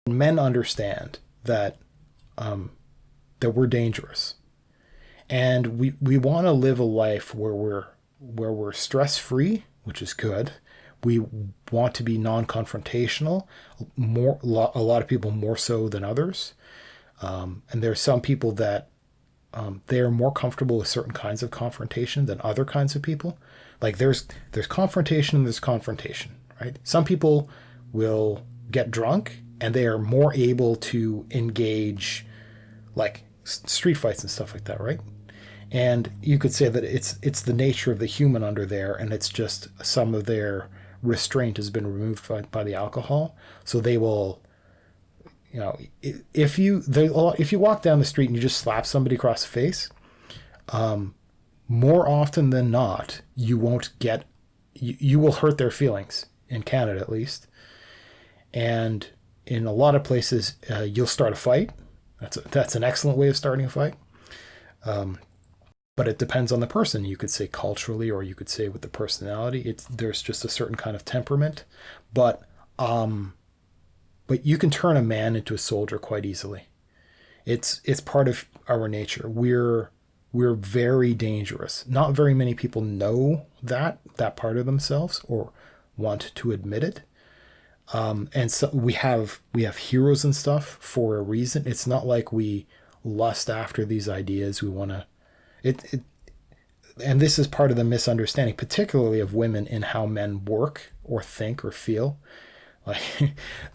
Men understand that that we're dangerous, and we want to live a life where we're stress free, which is good. We want to be non-confrontational, a lot of people more so than others. And there's some people that they are more comfortable with certain kinds of confrontation than other kinds of people. Like there's confrontation and there's confrontation, right? Some people will get drunk and they are more able to engage like street fights and stuff like that, right? And you could say that it's the nature of the human under there, and it's just some of their restraint has been removed by the alcohol, so they will, you know, if you walk down the street and you just slap somebody across the face, more often than not, you won't get, you will hurt their feelings, in Canada at least. And in a lot of places, you'll start a fight. That's an excellent way of starting a fight. But it depends on the person. You could say culturally, or you could say with the personality. There's just a certain kind of temperament, but you can turn a man into a soldier quite easily. It's part of our nature. We're very dangerous. Not very many people know that part of themselves or want to admit it. And so we have heroes and stuff for a reason. It's not like we lust after these ideas. We want to and this is part of the misunderstanding, particularly of women, in how men work or think or feel. Like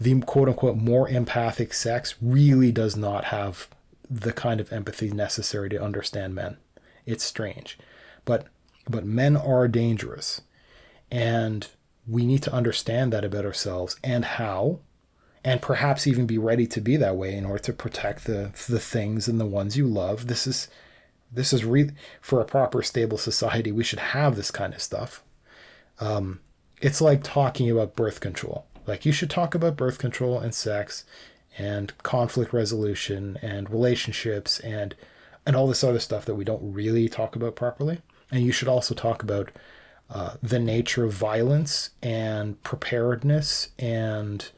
the quote unquote more empathic sex really does not have the kind of empathy necessary to understand men. It's strange. But men are dangerous. And we need to understand that about ourselves and how, and perhaps even be ready to be that way in order to protect the things and the ones you love. This is really, for a proper stable society, we should have this kind of stuff. It's like talking about birth control. Like you should talk about birth control and sex and conflict resolution and relationships and all this other stuff that we don't really talk about properly. And you should also talk about the nature of violence and preparedness and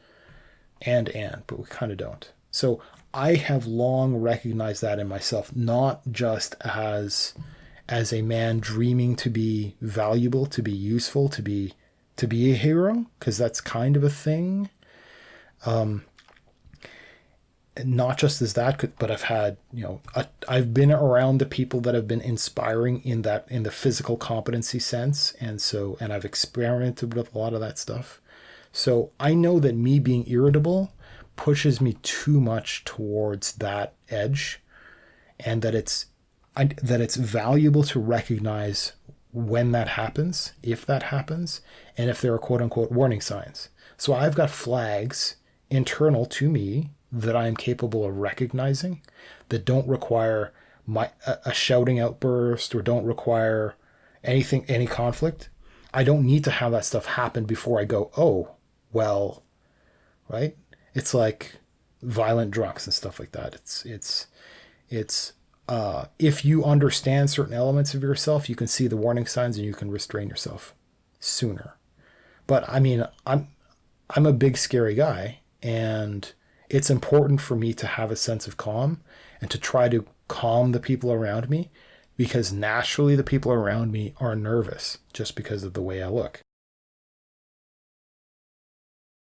but we kind of don't. So I have long recognized that in myself, not just as a man dreaming to be valuable, to be useful, to be a hero, because that's kind of a thing. Not just as that, but I've had, I've been around the people that have been inspiring in the physical competency sense, and I've experimented with a lot of that stuff. So I know that me being irritable pushes me too much towards that edge, and that it's valuable to recognize when that happens, if that happens, and if there are quote unquote warning signs. So I've got flags internal to me that I am capable of recognizing that don't require a shouting outburst or don't require any conflict. I don't need to have that stuff happen before I go, oh, well, right? It's like violent drunks and stuff like that. It's if you understand certain elements of yourself, you can see the warning signs and you can restrain yourself sooner. But I mean, I'm a big scary guy, and it's important for me to have a sense of calm and to try to calm the people around me, because naturally the people around me are nervous just because of the way I look.